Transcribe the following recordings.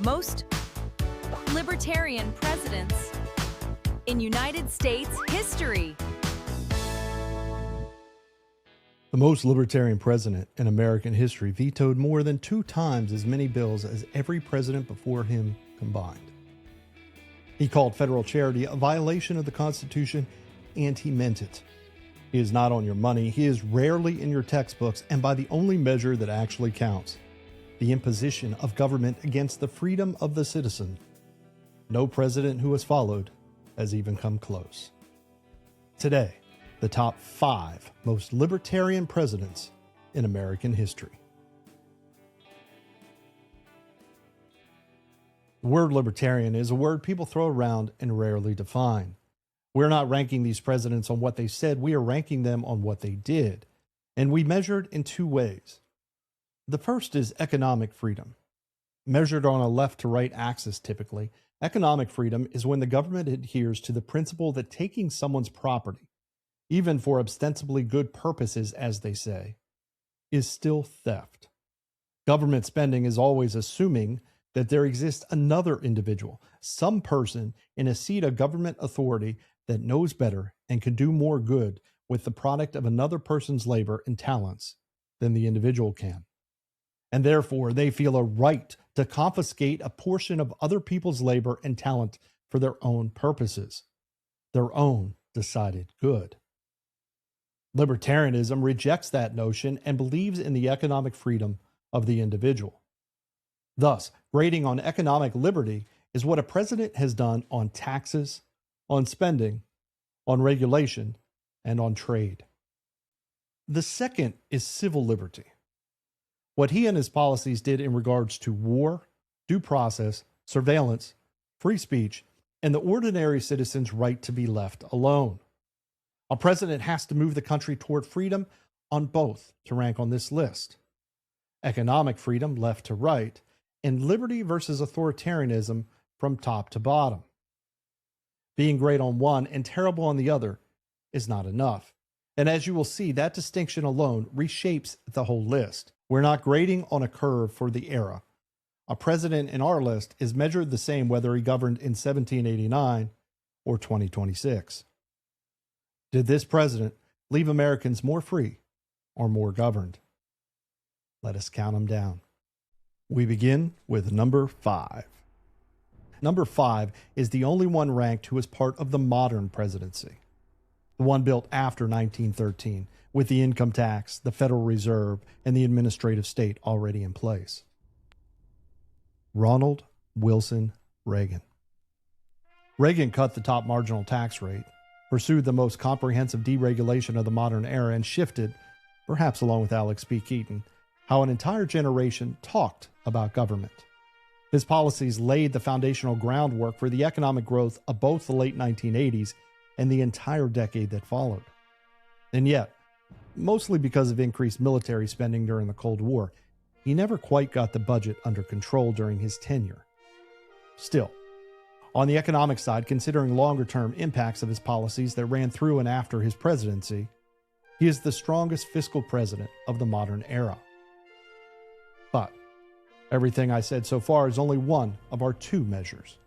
most libertarian presidents in United States history. The most libertarian president in American history vetoed more than 2 times as many bills as every president before him combined. He called federal charity a violation of the Constitution, and he meant it. He is not on your money, he is rarely in your textbooks, and by the only measure that actually counts, the imposition of government against the freedom of the citizen. No president who has followed has even come close. Today, the top 5 most libertarian presidents in American history. The word libertarian is a word people throw around and rarely define. We're not ranking these presidents on what they said, we are ranking them on what they did. And we measured in 2 ways. The first is economic freedom. Measured on a left to right axis typically, economic freedom is when the government adheres to the principle that taking someone's property, even for ostensibly good purposes as they say, is still theft. Government spending is always assuming that there exists another individual, some person in a seat of government authority that knows better and can do more good with the product of another person's labor and talents than the individual can. And therefore, they feel a right to confiscate a portion of other people's labor and talent for their own purposes, their own decided good. Libertarianism rejects that notion and believes in the economic freedom of the individual. Thus, grading on economic liberty is what a president has done on taxes, on spending, on regulation, and on trade. The second is civil liberty. What he and his policies did in regards to war, due process, surveillance, free speech, and the ordinary citizen's right to be left alone. A president has to move the country toward freedom on both to rank on this list. Economic freedom, left to right, and liberty versus authoritarianism from top to bottom. Being great on one and terrible on the other is not enough. And as you will see, that distinction alone reshapes the whole list. We're not grading on a curve for the era. A president in our list is measured the same whether he governed in 1789 or 2026. Did this president leave Americans more free or more governed? Let us count them down. We begin with number 5. Number 5 is the only one ranked who is part of the modern presidency, the one built after 1913, with the income tax, the Federal Reserve, and the administrative state already in place. Ronald Wilson Reagan. Reagan cut the top marginal tax rate, pursued the most comprehensive deregulation of the modern era, and shifted, perhaps along with Alex P. Keaton, how an entire generation talked about government. His policies laid the foundational groundwork for the economic growth of both the late 1980s and the entire decade that followed. And yet, mostly because of increased military spending during the Cold War, he never quite got the budget under control during his tenure. Still, on the economic side, considering longer-term impacts of his policies that ran through and after his presidency, he is the strongest fiscal president of the modern era. But everything I said so far is only one of our 2 measures.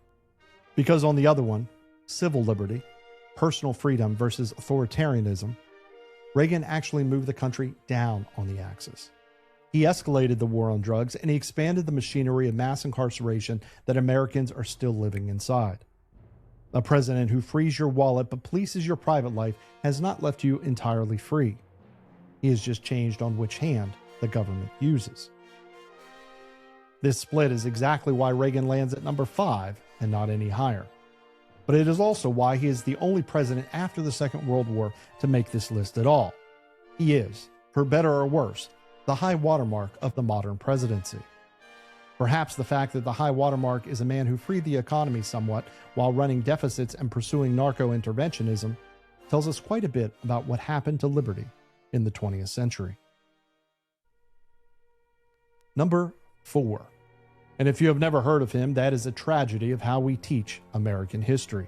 Because on the other one, civil liberty, personal freedom versus authoritarianism, Reagan actually moved the country down on the axis. He escalated the war on drugs and he expanded the machinery of mass incarceration that Americans are still living inside. A president who frees your wallet but polices your private life has not left you entirely free. He has just changed on which hand the government uses. This split is exactly why Reagan lands at number 5 and not any higher. But it is also why he is the only president after the Second World War to make this list at all. He is, for better or worse, the high watermark of the modern presidency. Perhaps the fact that the high watermark is a man who freed the economy somewhat while running deficits and pursuing narco-interventionism tells us quite a bit about what happened to liberty in the 20th century. Number 4. And if you have never heard of him, that is a tragedy of how we teach American history.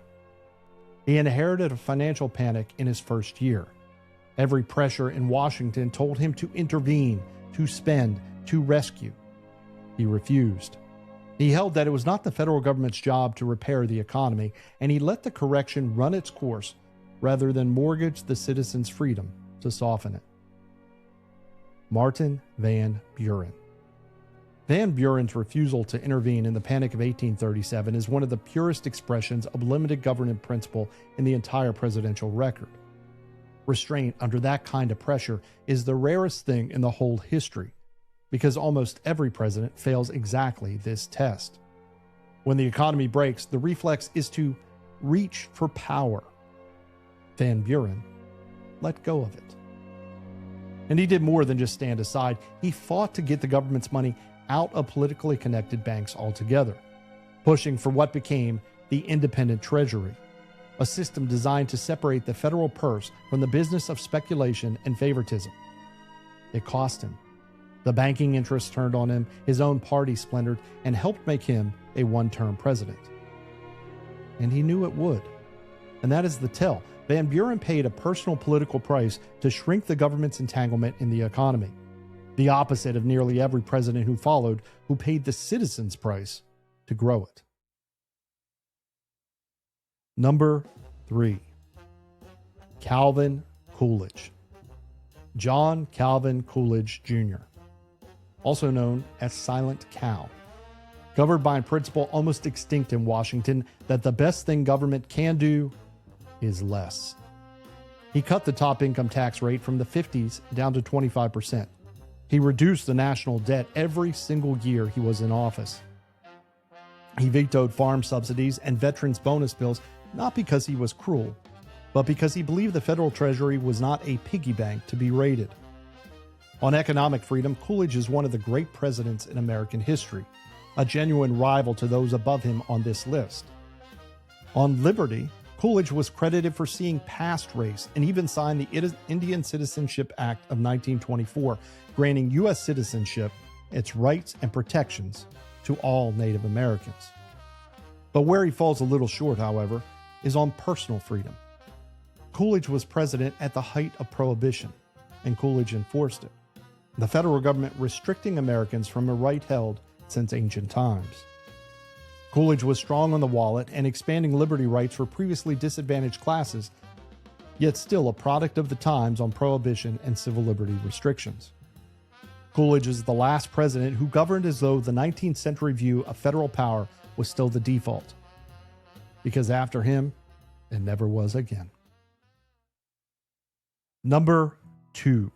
He inherited a financial panic in his first year. Every pressure in Washington told him to intervene, to spend, to rescue. He refused. He held that it was not the federal government's job to repair the economy, and he let the correction run its course rather than mortgage the citizens' freedom to soften it. Martin Van Buren. Van Buren's refusal to intervene in the Panic of 1837 is one of the purest expressions of limited government principle in the entire presidential record. Restraint under that kind of pressure is the rarest thing in the whole history, because almost every president fails exactly this test. When the economy breaks, the reflex is to reach for power. Van Buren let go of it. And he did more than just stand aside. He fought to get the government's money out of politically connected banks altogether, pushing for what became the independent treasury, a system designed to separate the federal purse from the business of speculation and favoritism. It cost him. The banking interests turned on him, his own party splintered, and helped make him a one-term president. And he knew it would. And that is the tell. Van Buren paid a personal political price to shrink the government's entanglement in the economy, the opposite of nearly every president who followed, who paid the citizens' price to grow it. Number 3. Calvin Coolidge. John Calvin Coolidge, Jr., also known as Silent Cal, governed by a principle almost extinct in Washington that the best thing government can do is less. He cut the top income tax rate from the 50s down to 25%. He reduced the national debt every single year he was in office. He vetoed farm subsidies and veterans bonus bills, not because he was cruel, but because he believed the federal treasury was not a piggy bank to be raided. On economic freedom, Coolidge is one of the great presidents in American history, a genuine rival to those above him on this list. On liberty, Coolidge was credited for seeing past race and even signed the Indian Citizenship Act of 1924, granting U.S. citizenship, its rights and protections to all Native Americans. But where he falls a little short, however, is on personal freedom. Coolidge was president at the height of Prohibition, and Coolidge enforced it, the federal government restricting Americans from a right held since ancient times. Coolidge was strong on the wallet and expanding liberty rights for previously disadvantaged classes, yet still a product of the times on prohibition and civil liberty restrictions. Coolidge is the last president who governed as though the 19th century view of federal power was still the default, because after him, it never was again. Number 2.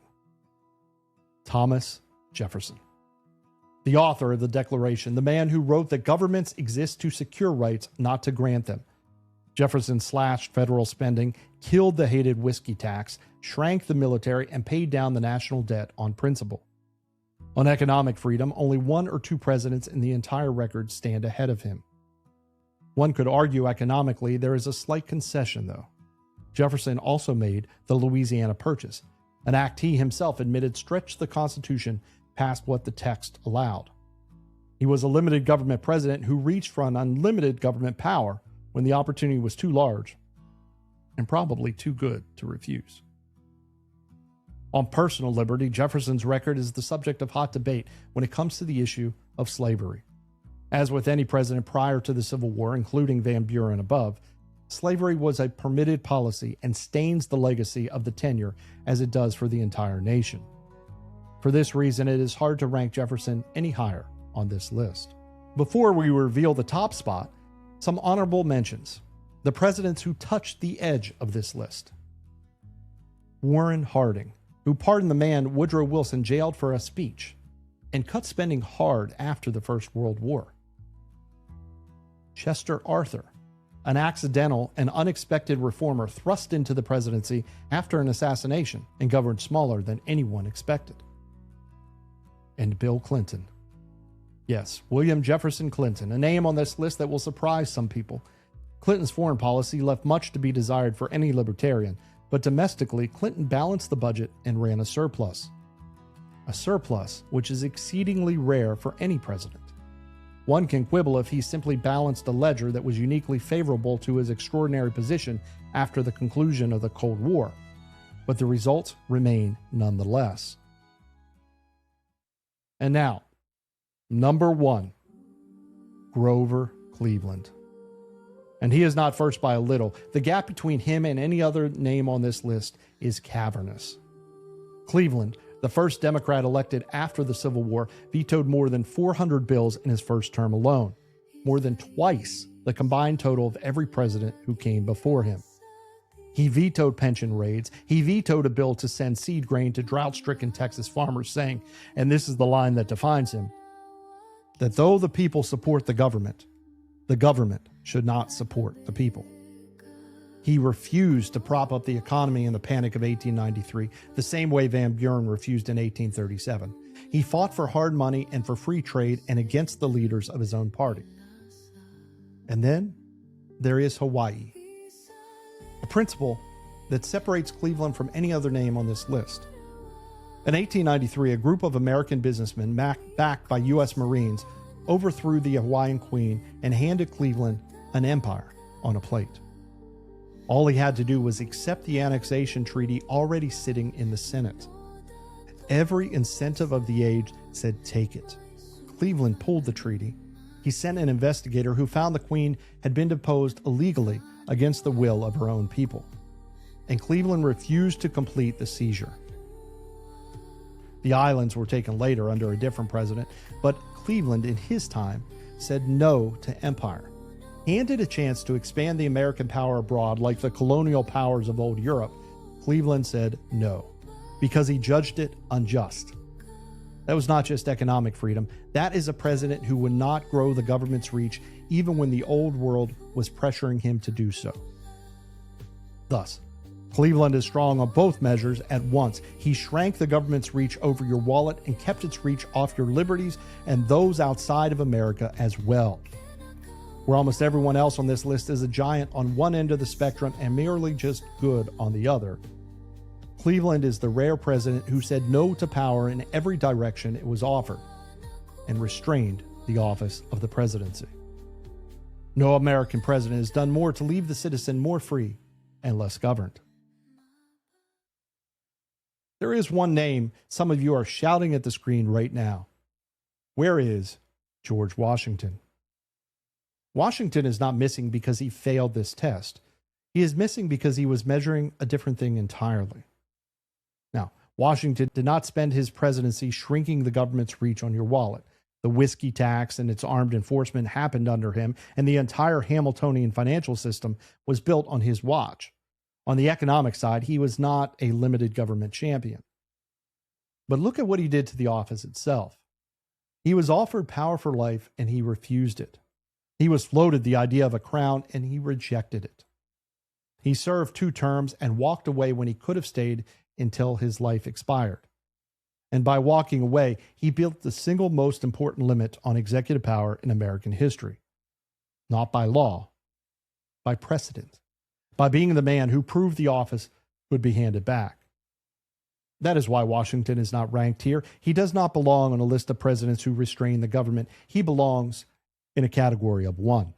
Thomas Jefferson. The author of the Declaration, the man who wrote that governments exist to secure rights, not to grant them. Jefferson slashed federal spending, killed the hated whiskey tax, shrank the military, and paid down the national debt on principle. On economic freedom, only 1 or 2 presidents in the entire record stand ahead of him. One could argue economically there is a slight concession, though. Jefferson also made the Louisiana Purchase, an act he himself admitted stretched the Constitution past what the text allowed. He was a limited government president who reached for an unlimited government power when the opportunity was too large and probably too good to refuse. On personal liberty, Jefferson's record is the subject of hot debate when it comes to the issue of slavery. As with any president prior to the Civil War, including Van Buren above, slavery was a permitted policy and stains the legacy of the tenure as it does for the entire nation. For this reason, it is hard to rank Jefferson any higher on this list. Before we reveal the top spot, some honorable mentions. The presidents who touched the edge of this list. Warren Harding, who pardoned the man Woodrow Wilson jailed for a speech and cut spending hard after the First World War. Chester Arthur, an accidental and unexpected reformer thrust into the presidency after an assassination and governed smaller than anyone expected. And Bill Clinton. Yes, William Jefferson Clinton, a name on this list that will surprise some people. Clinton's foreign policy left much to be desired for any libertarian, but domestically, Clinton balanced the budget and ran a surplus. A surplus which is exceedingly rare for any president. One can quibble if he simply balanced a ledger that was uniquely favorable to his extraordinary position after the conclusion of the Cold War, but the results remain nonetheless. And now, number 1. Grover Cleveland. And he is not first by a little. The gap between him and any other name on this list is cavernous. Cleveland, the first Democrat elected after the Civil War, vetoed more than 400 bills in his first term alone, more than twice the combined total of every president who came before him. He vetoed pension raids. He vetoed a bill to send seed grain to drought-stricken Texas farmers, saying, and this is the line that defines him, that though the people support the government should not support the people. He refused to prop up the economy in the Panic of 1893, the same way Van Buren refused in 1837. He fought for hard money and for free trade and against the leaders of his own party. And then there is Hawaii, a principle that separates Cleveland from any other name on this list. In 1893, a group of American businessmen backed by U.S. Marines overthrew the Hawaiian Queen and handed Cleveland an empire on a plate. All he had to do was accept the annexation treaty already sitting in the Senate. Every incentive of the age said take it. Cleveland pulled the treaty. He sent an investigator who found the Queen had been deposed illegally against the will of her own people. And Cleveland refused to complete the seizure. The islands were taken later under a different president, but Cleveland in his time said no to empire. Handed a chance to expand the American power abroad like the colonial powers of old Europe, Cleveland said no, because he judged it unjust. That was not just economic freedom. That is a president who would not grow the government's reach even when the old world was pressuring him to do so. Thus, Cleveland is strong on both measures at once. He shrank the government's reach over your wallet and kept its reach off your liberties and those outside of America as well. Where almost everyone else on this list is a giant on one end of the spectrum and merely just good on the other, Cleveland is the rare president who said no to power in every direction it was offered and restrained the office of the presidency. No American president has done more to leave the citizen more free and less governed. There is one name some of you are shouting at the screen right now. Where is George Washington? Washington is not missing because he failed this test. He is missing because he was measuring a different thing entirely. Now, Washington did not spend his presidency shrinking the government's reach on your wallet. The whiskey tax and its armed enforcement happened under him, and the entire Hamiltonian financial system was built on his watch. On the economic side, he was not a limited government champion. But look at what he did to the office itself. He was offered power for life, and he refused it. He was floated the idea of a crown, and he rejected it. He served 2 terms and walked away when he could have stayed until his life expired. And by walking away, he built the single most important limit on executive power in American history. Not by law, by precedent. By being the man who proved the office would be handed back. That is why Washington is not ranked here. He does not belong on a list of presidents who restrain the government. He belongs in a category of 1,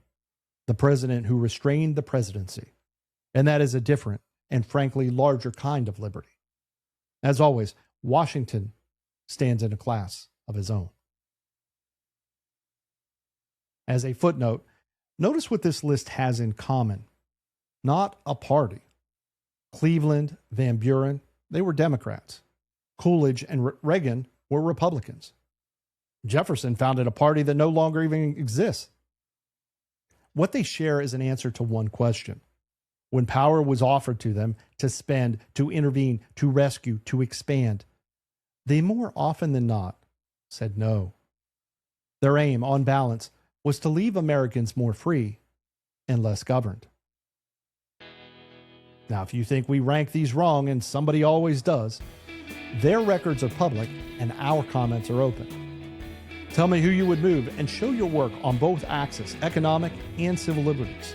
the president who restrained the presidency. And that is a different and frankly larger kind of liberty. As always, Washington stands in a class of his own. As a footnote, notice what this list has in common. Not a party. Cleveland, Van Buren, they were Democrats. Coolidge and Reagan were Republicans. Jefferson founded a party that no longer even exists. What they share is an answer to one question. When power was offered to them to spend, to intervene, to rescue, to expand, they more often than not said no. Their aim, on balance, was to leave Americans more free and less governed. Now, if you think we rank these wrong, and somebody always does, their records are public and our comments are open. Tell me who you would move and show your work on both axes, economic and civil liberties.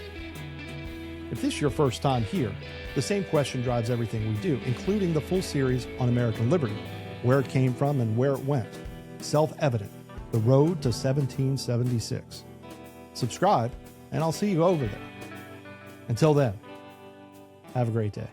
If this is your first time here, the same question drives everything we do, including the full series on American liberty, where it came from and where it went. Self-evident, the road to 1776. Subscribe, and I'll see you over there. Until then, have a great day.